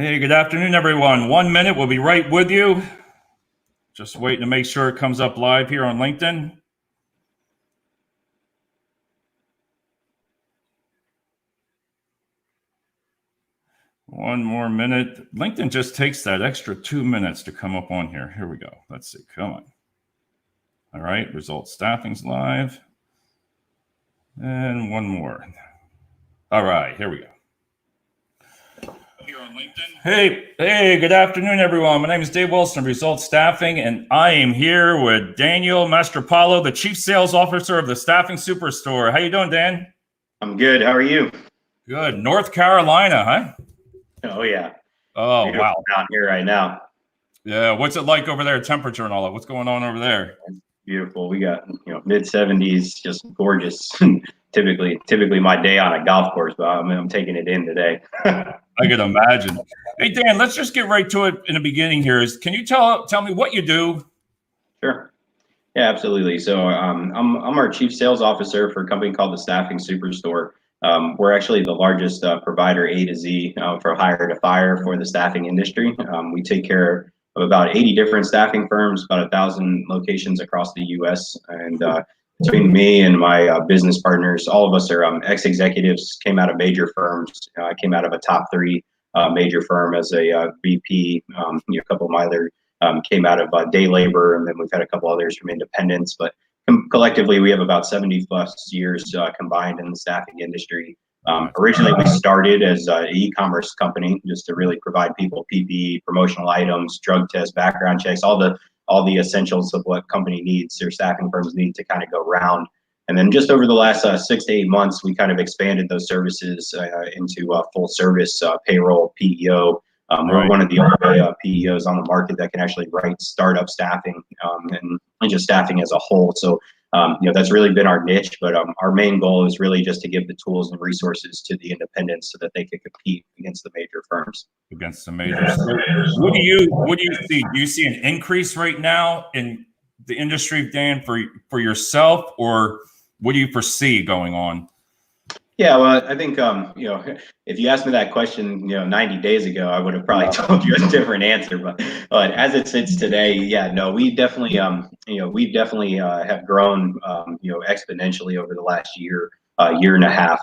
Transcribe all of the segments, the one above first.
Hey, good afternoon, everyone. 1 minute, we'll be right with you. Just waiting to make sure it comes up live here on LinkedIn. One more minute. LinkedIn just takes that extra 2 minutes to come up on here. Here we go. Let's see. Come on. All right. Results staffing's live. And one more. All right. Here we go. Here on LinkedIn. Hey, good afternoon, everyone. My name is Dave Wilson of Results Staffing, and I am here with Daniel Mastropolo, the Chief Sales Officer of the Staffing Superstore. How you doing, Dan? I'm good. How are you? Good. North Carolina, huh? Oh, yeah. Oh, Beautiful wow. down here right now. Yeah. What's it like over there, temperature and all that? What's going on over there? It's beautiful. We got, mid 70s, just gorgeous. typically my day on a golf course, but I'm taking it in today. I can imagine. Hey, Dan, let's just get right to it in the beginning here. Can you tell me what you do? Sure. Yeah, absolutely. So I'm our chief sales officer for a company called the Staffing Superstore. We're actually the largest provider A to Z for hire to fire for the staffing industry. We take care of about 80 different staffing firms, about 1,000 locations across the U.S. And between me and my business partners, all of us are ex-executives, came out of major firms. I came out of a top three major firm as a VP. A couple of my other came out of day labor, and then we've had a couple others from independents. But collectively, we have about 70 plus years combined in the staffing industry. Originally, we started as an e-commerce company just to really provide people PPE, promotional items, drug tests, background checks, all the essentials of what company needs or staffing firms need to kind of go round. And then just over the last 6 to 8 months, we kind of expanded those services into full service payroll, PEO. We're one of the only PEOs on the market that can actually write startup staffing and just staffing as a whole. So, that's really been our niche, but our main goal is really just to give the tools and resources to the independents so that they can compete against the major firms. Against the majors. So what do you see? Do you see an increase right now in the industry, Dan, for yourself, or what do you foresee going on? Yeah, well, I think if you asked me that question, 90 days ago, I would have probably told you a different answer. But as it sits today, yeah, no, we definitely have grown, exponentially over the last year and a half.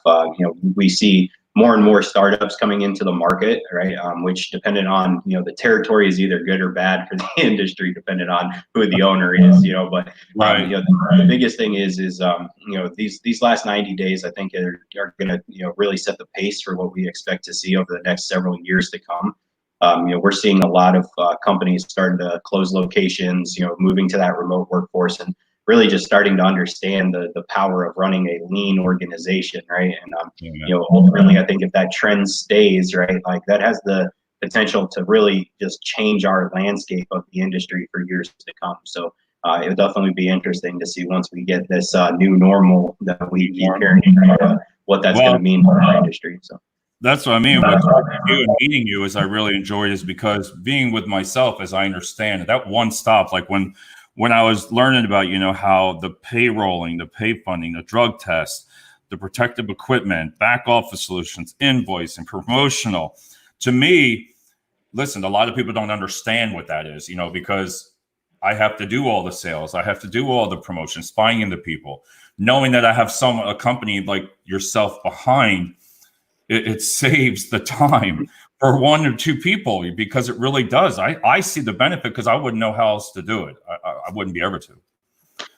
We see more and more startups coming into the market, right? Which, depending on the territory, is either good or bad for the industry, depending on who the owner is. But Right. the biggest thing is these last 90 days, I think, are going to really set the pace for what we expect to see over the next several years to come. We're seeing a lot of companies starting to close locations, moving to that remote workforce, and really just starting to understand the power of running a lean organization, right? And ultimately, I think if that trend stays, right, like that has the potential to really just change our landscape of the industry for years to come. So it would definitely be interesting to see once we get this new normal that we keep hearing, what that's going to mean for our industry. So. That's what I mean. What talking to you and meeting you is I really enjoyed is because being with myself, as I understand it, that one stop, like when I was learning about, how the payrolling, the pay funding, the drug test, the protective equipment, back office solutions, invoicing, promotional, to me, listen, a lot of people don't understand what that is, because I have to do all the sales. I have to do all the promotions, finding the people, knowing that I have a company like yourself behind. It saves the time for one or two people because it really does. I see the benefit because I wouldn't know how else to do it. I wouldn't be able to.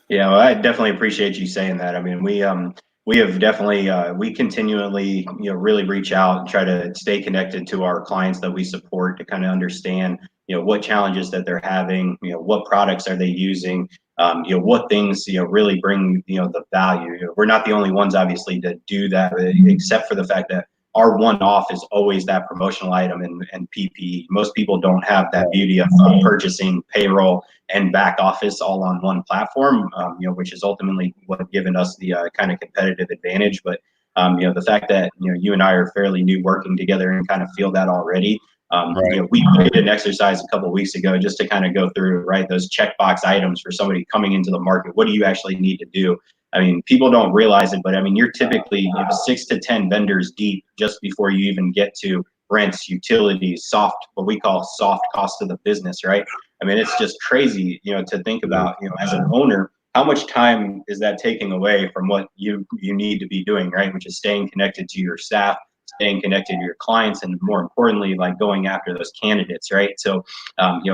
Yeah, well, I definitely appreciate you saying that. I mean, we have definitely we continually really reach out and try to stay connected to our clients that we support to kind of understand what challenges that they're having, what products are they using, what things really bring the value. We're not the only ones obviously that do that, except for the fact that our one-off is always that promotional item and PPE. Most people don't have that beauty of purchasing, payroll, and back office all on one platform, which is ultimately what given us the kind of competitive advantage. But the fact that you and I are fairly new working together and kind of feel that already. Right. We did an exercise a couple of weeks ago just to kind of go through those checkbox items for somebody coming into the market. What do you actually need to do? I mean, people don't realize it, but I mean, you're typically 6 to 10 vendors deep just before you even get to rents, utilities, what we call soft cost of the business, right? I mean, it's just crazy, to think about, as an owner, how much time is that taking away from what you need to be doing, right? Which is staying connected to your staff, staying connected to your clients, and more importantly, like going after those candidates, right? So,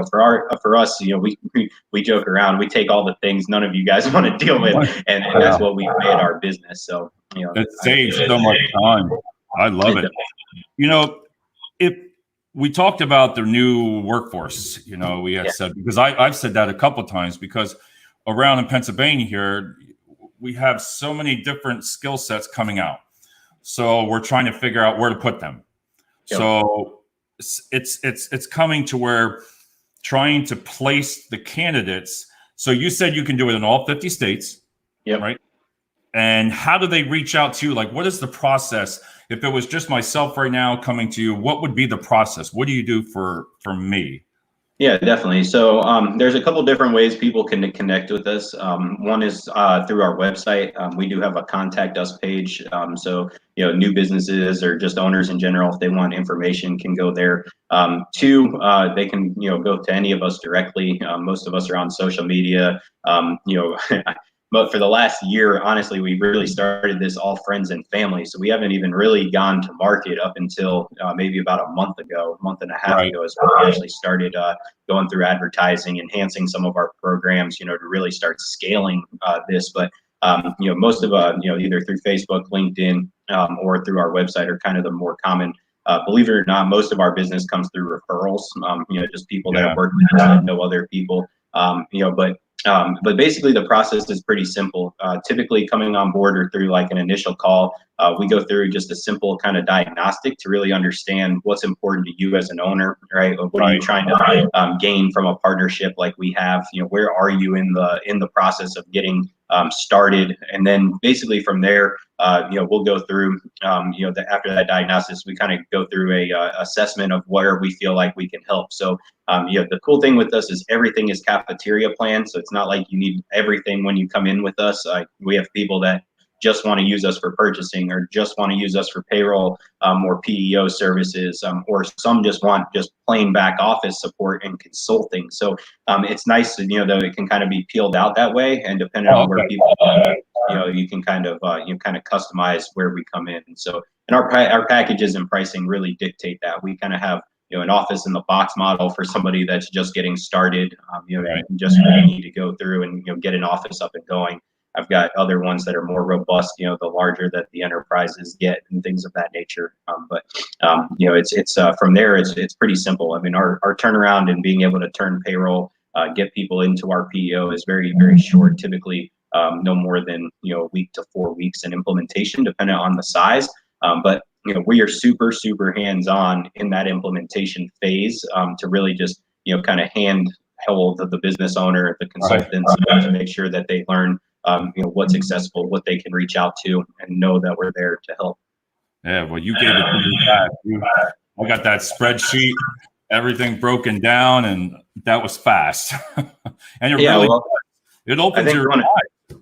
for us, we joke around, we take all the things none of you guys want to deal with, and that's what we made our business. So, it saves so much time. I love it. If we talked about the new workforce, we had said, because I've said that a couple of times, because around in Pennsylvania here, we have so many different skill sets coming out. So we're trying to figure out where to put them. Yep. So it's coming to where trying to place the candidates. So you said you can do it in all 50 states, right? And how do they reach out to you? Like, what is the process? If it was just myself right now coming to you, what would be the process? What do you do for me? Yeah, definitely. So there's a couple different ways people can connect with us. One is through our website. We do have a contact us page. So, new businesses or just owners in general, if they want information, can go there. Two, they can, go to any of us directly. Most of us are on social media. But for the last year, honestly, we really started this all friends and family. So we haven't even really gone to market up until maybe about a month and a half ago is when we actually started going through advertising, enhancing some of our programs, to really start scaling this. But, most of, either through Facebook, LinkedIn, or through our website are kind of the more common. Believe it or not, most of our business comes through referrals, just people that have worked with us that know other people, but basically the process is pretty simple. Typically coming on board or through like an initial call, we go through just a simple kind of diagnostic to really understand what's important to you as an owner, right? What are you trying to gain from a partnership like we have? Where are you in the process of getting started? And then basically from there, we'll go through, after that diagnosis, we kind of go through a assessment of where we feel like we can help. So, the cool thing with us is everything is cafeteria planned. So it's not like you need everything when you come in with us. We have people that just want to use us for purchasing, or just want to use us for payroll, or PEO services, or some just want plain back office support and consulting. So it's nice to, that it can kind of be peeled out that way, and depending on where people you can kind of customize where we come in. So, and our packages and pricing really dictate that. We kind of have an office in the box model for somebody that's just getting started, just really need to go through and get an office up and going. I've got other ones that are more robust, the larger that the enterprises get and things of that nature. It's from there, it's pretty simple. I mean, our turnaround and being able to turn payroll, get people into our PEO is very, very short, typically no more than, a week to 4 weeks in implementation, depending on the size. But we are super, super hands-on in that implementation phase, to really just, kind of handhold the business owner, the consultants, to make sure that they learn what's accessible, what they can reach out to, and know that we're there to help. Yeah, well, you gave it to me fast. I got that spreadsheet, everything broken down, and that was fast. And it opens your eyes.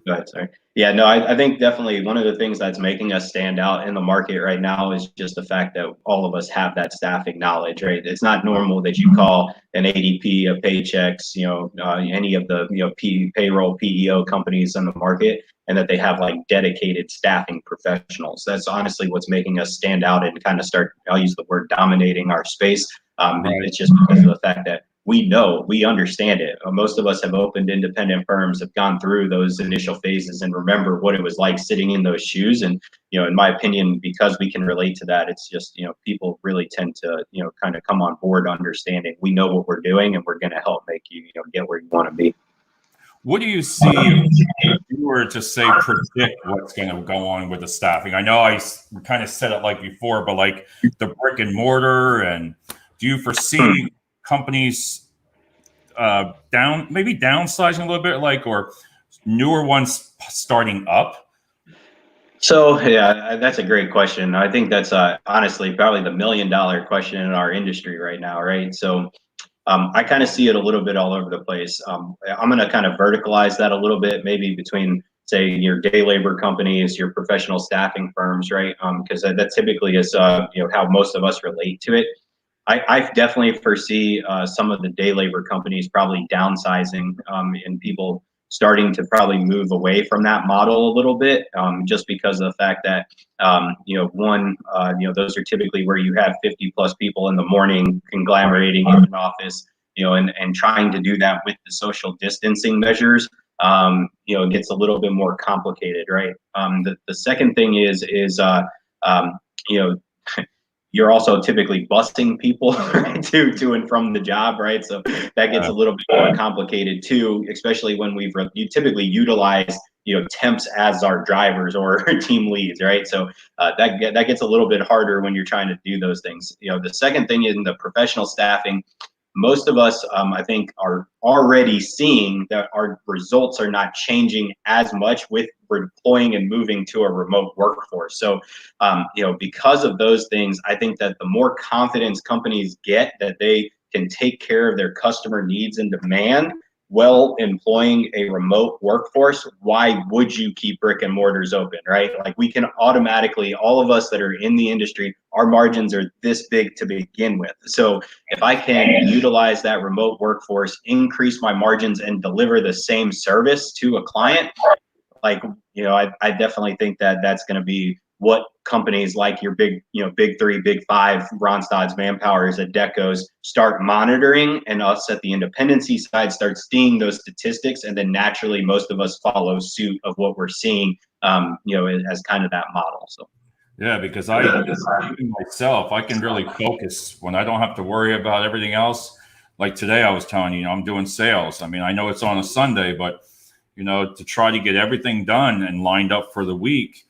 Go ahead, sorry. Yeah, no, I think definitely one of the things that's making us stand out in the market right now is just the fact that all of us have that staffing knowledge, right? It's not normal that you call an ADP, a Paychex, any of the payroll PEO companies in the market, and that they have like dedicated staffing professionals. That's honestly what's making us stand out and kind of start, I'll use the word, dominating our space. It's just because of the fact that we understand it. Most of us have opened independent firms, have gone through those initial phases and remember what it was like sitting in those shoes. And, in my opinion, because we can relate to that, it's just, people really tend to, kind of come on board understanding we know what we're doing and we're going to help make you, get where you want to be. What do you see if you were to say predict what's going to go on with the staffing? I know I kind of said it like before, but like the brick and mortar, and do you foresee companies maybe downsizing a little bit, or newer ones starting up? So yeah, that's a great question. I think that's honestly probably the $1 million question in our industry right now, right? So I kind of see it a little bit all over the place. I'm going to kind of verticalize that a little bit, maybe between say your day labor companies, your professional staffing firms, right? Because that typically is how most of us relate to it. I definitely foresee some of the day labor companies probably downsizing, and people starting to probably move away from that model a little bit, just because of the fact that those are typically where you have 50 plus people in the morning conglomerating in an office, and trying to do that with the social distancing measures, it gets a little bit more complicated, right? The second thing is you're also typically busing people right, to and from the job, right? So that gets a little bit more complicated too, especially when you typically utilize temps as our drivers or team leads, right? So that gets a little bit harder when you're trying to do those things. The second thing in the professional staffing, most of us, I think, are already seeing that our results are not changing as much with deploying and moving to a remote workforce. So, because of those things, I think that the more confidence companies get that they can take care of their customer needs and demand while employing a remote workforce, why would you keep brick and mortars open, right? Like, we can automatically, all of us that are in the industry, our margins are this big to begin with. So if I can utilize that remote workforce, increase my margins, and deliver the same service to a client, I definitely think that that's going to be what companies like your big three, big five, Ronstad's, Manpower's, Adecco's start monitoring, and us at the independency side start seeing those statistics, and then naturally most of us follow suit of what we're seeing, as kind of that model. So. Yeah, because even myself, I can really focus when I don't have to worry about everything else. Like today, I was telling you, I'm doing sales. I mean, I know it's on a Sunday, but to try to get everything done and lined up for the week,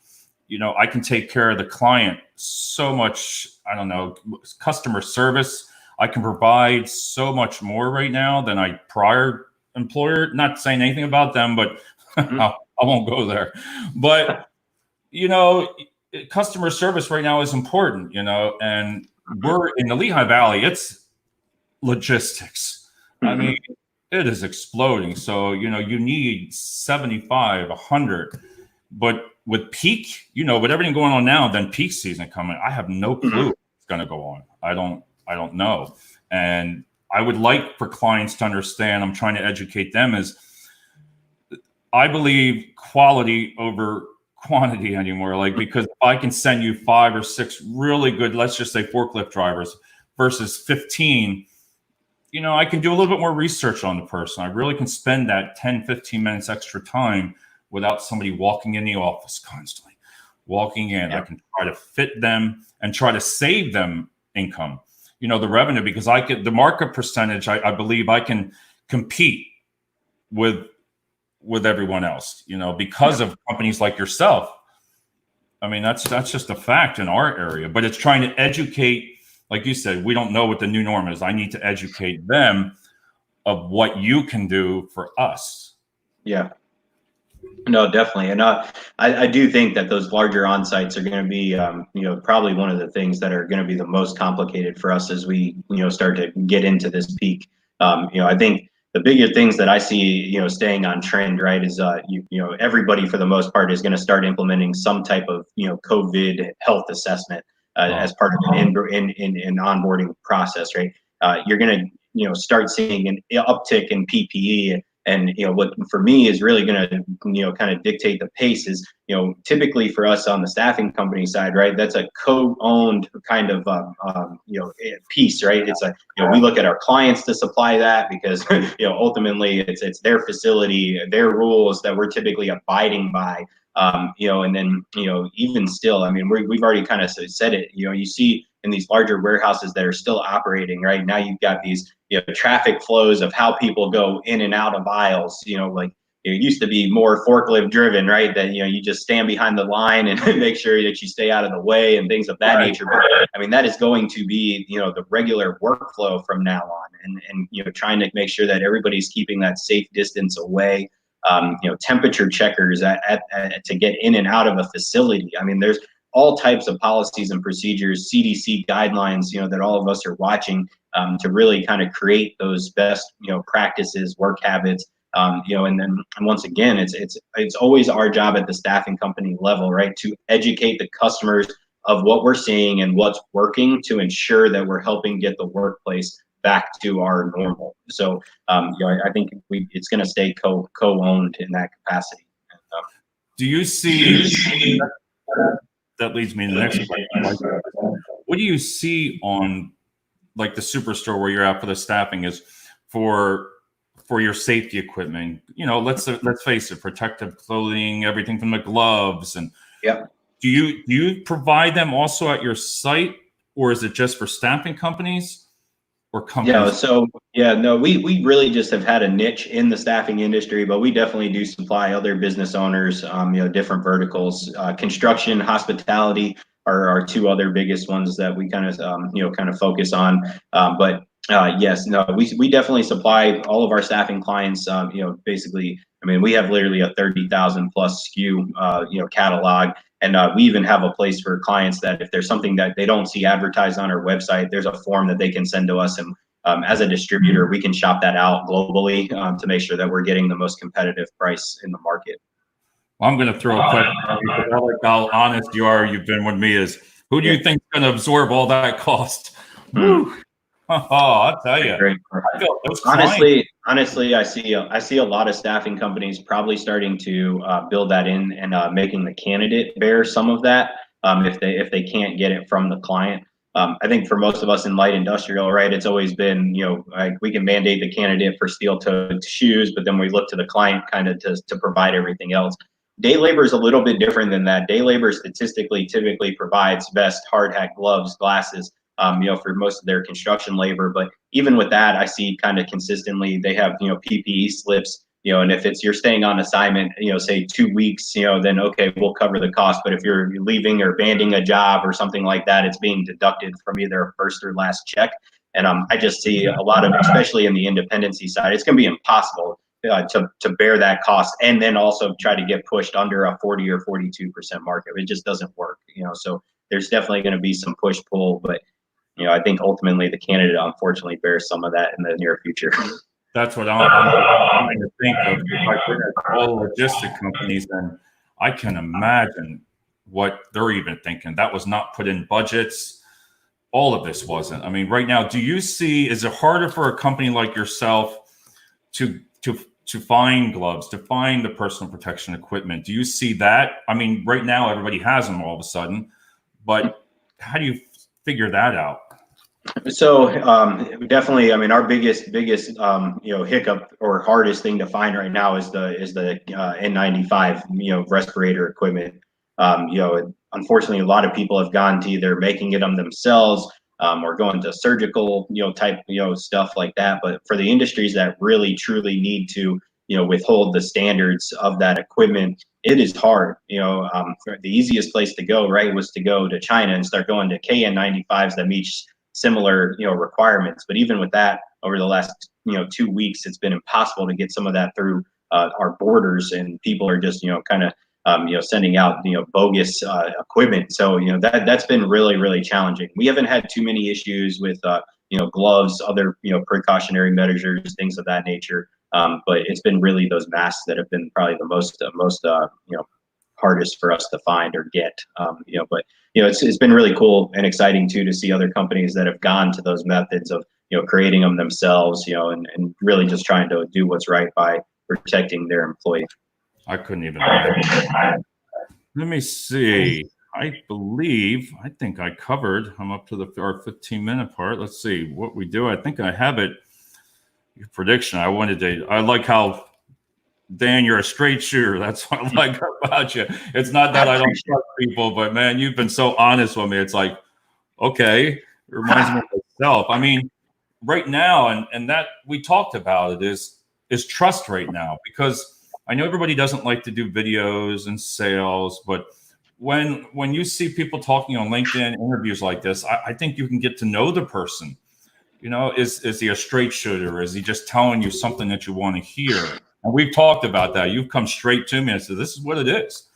I can take care of the client so much. I don't know, customer service. I can provide so much more right now than I prior employer. Not saying anything about them, but I won't go there. But customer service right now is important. And we're in the Lehigh Valley. It's logistics. I mean, it is exploding. So, you need 75, 100. But with peak, with everything going on now, then peak season coming, I have no clue what's going to go on. I don't know. And I would like for clients to understand, I'm trying to educate them, is I believe quality over quantity anymore. Like, because if I can send you 5 or 6 really good, let's just say forklift drivers versus 15, I can do a little bit more research on the person. I really can spend that 10, 15 minutes extra time without somebody walking in the office constantly, walking in. Yeah. I can try to fit them and try to save them income, the revenue, because the market percentage, I believe I can compete with everyone else, because of companies like yourself. I mean, that's just a fact in our area, but it's trying to educate. Like you said, we don't know what the new norm is. I need to educate them of what you can do for us. Yeah. No, definitely. And I do think that those larger on-sites are going to be, probably one of the things that are going to be the most complicated for us as we, start to get into this peak. I think the bigger things that I see, staying on trend, right, is, everybody for the most part is going to start implementing some type of, COVID health assessment as part of an onboarding process, right? You're going to, start seeing an uptick in PPE. And what for me is really going to kind of dictate the pace is typically for us on the staffing company side, right, that's a co-owned kind of piece, right? It's we look at our clients to supply that because ultimately it's their facility, their rules that we're typically abiding by. And then even still, I mean, we've already kind of said it. You see in these larger warehouses that are still operating right now, you've got these traffic flows of how people go in and out of aisles. Like it used to be more forklift driven, right? That you just stand behind the line and make sure that you stay out of the way and things of that nature. But I mean, that is going to be the regular workflow from now on, and trying to make sure that everybody's keeping that safe distance away. Temperature checkers to get in and out of a facility. I mean, there's all types of policies and procedures, CDC guidelines, that all of us are watching to really kind of create those best, practices, work habits, And once again, it's always our job at the staffing company level, right, to educate the customers of what we're seeing and what's working to ensure that we're helping get the workplace back to our normal. So I think it's going to stay co-owned in that capacity. Do you see that leads me to the next question? What do you see on like the Superstore where you're at for the staffing is for your safety equipment? Let's face it, protective clothing, everything from the gloves, and yeah. Do you provide them also at your site, or is it just for staffing companies or companies? No, we really just have had a niche in the staffing industry, but we definitely do supply other business owners, different verticals. Construction, hospitality are our two other biggest ones that we kind of focus on. Yes, no, we definitely supply all of our staffing clients. Basically, I mean, we have literally a 30,000 plus SKU, catalog. And we even have a place for clients that if there's something that they don't see advertised on our website, there's a form that they can send to us. And as a distributor, we can shop that out globally to make sure that we're getting the most competitive price in the market. Well, I'm going to throw a question. I like how honest you are. You've been with me. Is who do you think is going to absorb all that cost? Woo. Oh, I'll tell you. Honestly, I see a lot of staffing companies probably starting to build that in and making the candidate bear some of that if they can't get it from the client. I think for most of us in light industrial, right, it's always been, like we can mandate the candidate for steel-toed shoes, but then we look to the client kind of to provide everything else. Day labor is a little bit different than that. Day labor statistically typically provides vest, hard hat, gloves, glasses, for most of their construction labor. But even with that, I see kind of consistently they have, PPE slips, and if you're staying on assignment, say 2 weeks, then okay, we'll cover the cost. But if you're leaving or banding a job or something like that, it's being deducted from either a first or last check. And I just see a lot of, especially in the independency side, it's going to be impossible to bear that cost and then also try to get pushed under a 40 or 42% market. It just doesn't work, so there's definitely going to be some push pull, but I think ultimately the candidate unfortunately bears some of that in the near future. That's what I'm trying to think of. If I look at all logistic companies, and I can imagine what they're even thinking. That was not put in budgets. All of this wasn't. I mean, right now, is it harder for a company like yourself to find gloves, to find the personal protection equipment? Do you see that? I mean, right now everybody has them all of a sudden, but how do you figure that out? So definitely, I mean, our biggest hiccup or hardest thing to find right now is the N95 respirator equipment. Unfortunately, a lot of people have gone to either making them themselves or going to surgical type stuff like that. But for the industries that really truly need to withhold the standards of that equipment, it is hard. The easiest place to go, right, was to go to China and start going to KN95s that meet similar requirements. But even with that, over the last 2 weeks, it's been impossible to get some of that through our borders, and people are just kind of sending out bogus equipment. So that's been really, really challenging. We haven't had too many issues with gloves, other precautionary measures, things of that nature. But it's been really those masks that have been probably the most hardest for us to find or get. But it's been really cool and exciting too to see other companies that have gone to those methods of creating them themselves, and really just trying to do what's right by protecting their employee. I couldn't even imagine. Let me see. I think I covered. I'm up to our 15-minute part. Let's see what we do. I think I have it. Your prediction. I like how, Dan, you're a straight shooter. That's what I like about you. It's not that I don't trust people, but man, you've been so honest with me. It's like, okay, it reminds me of myself. I mean, right now, and that we talked about it is trust right now, because I know everybody doesn't like to do videos and sales, but when you see people talking on LinkedIn interviews like this, I think you can get to know the person. Is he a straight shooter? Is he just telling you something that you want to hear? And we've talked about that. You've come straight to me and said, this is what it is.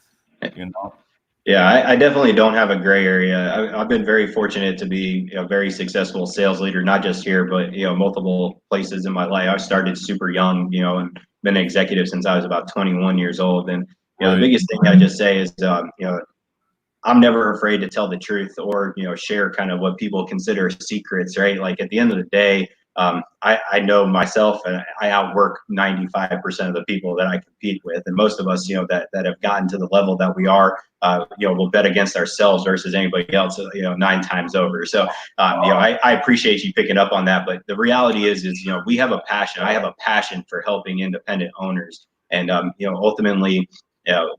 Yeah, I definitely don't have a gray area. I've been very fortunate to be a very successful sales leader, not just here, but multiple places in my life. I started super young, and been an executive since I was about 21 years old. And the Right. biggest thing I just say is, I'm never afraid to tell the truth or share kind of what people consider secrets, right? Like at the end of the day, I know myself, and I outwork 95% of the people that I compete with, and most of us, that have gotten to the level that we are, will bet against ourselves versus anybody else, 9 times over. So, I appreciate you picking up on that, but the reality is we have a passion. I have a passion for helping independent owners, and ultimately,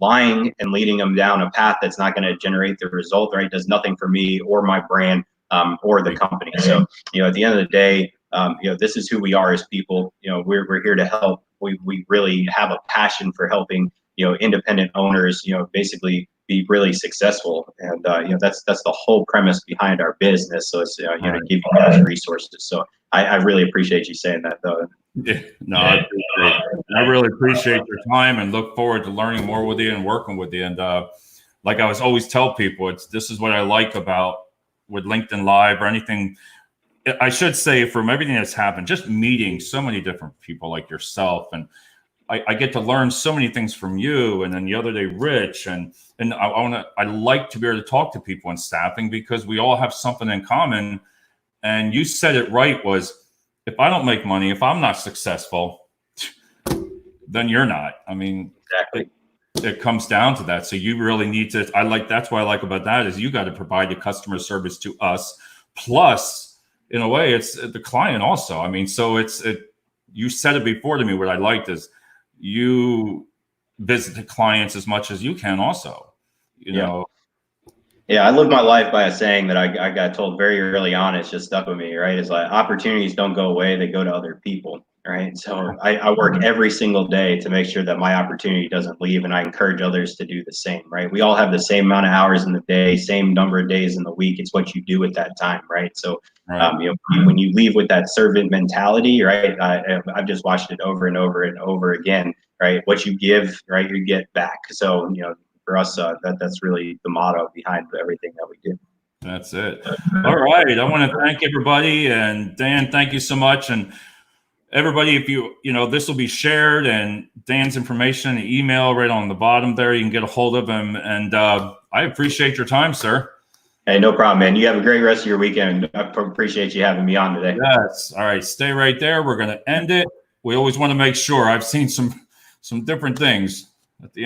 lying and leading them down a path that's not going to generate the result, right, does nothing for me or my brand, or the company. So, at the end of the day, this is who we are as people. We're here to help. We really have a passion for helping, independent owners, basically be really successful. And, that's the whole premise behind our business. So it's, to give you guys resources. So I really appreciate you saying that, though. Yeah, no, I really appreciate your time and look forward to learning more with you and working with you. And like I was always tell people, this is what I like about with LinkedIn Live or anything. I should say, from everything that's happened, just meeting so many different people like yourself, and I get to learn so many things from you. And then the other day, Rich, and I like to be able to talk to people in staffing because we all have something in common. And you said it right, was if I don't make money, if I'm not successful, then you're not. I mean, Exactly. it comes down to that. So you really need to, that's what I like about that is you got to provide the customer service to us. Plus, in a way, it's the client also. I mean, so you said it before to me, what I liked is you visit the clients as much as you can also, you know. Yeah, I lived my life by a saying that I got told very early on. It's just stuck with me, right? It's like opportunities don't go away, they go to other people, right? So I work every single day to make sure that my opportunity doesn't leave, and I encourage others to do the same, right? We all have the same amount of hours in the day, same number of days in the week. It's what you do at that time, right? So, when you leave with that servant mentality, right? I've just watched it over and over and over again, right? What you give, right, you get back. So, for us, that's really the motto behind everything that we do. That's it. All right. I want to thank everybody. And Dan, thank you so much. And everybody, if this will be shared, and Dan's information, email right on the bottom there, you can get a hold of him. And I appreciate your time, sir. Hey, no problem, man. You have a great rest of your weekend. I appreciate you having me on today. Yes. All right. Stay right there. We're going to end it. We always want to make sure. I've seen some different things at the end.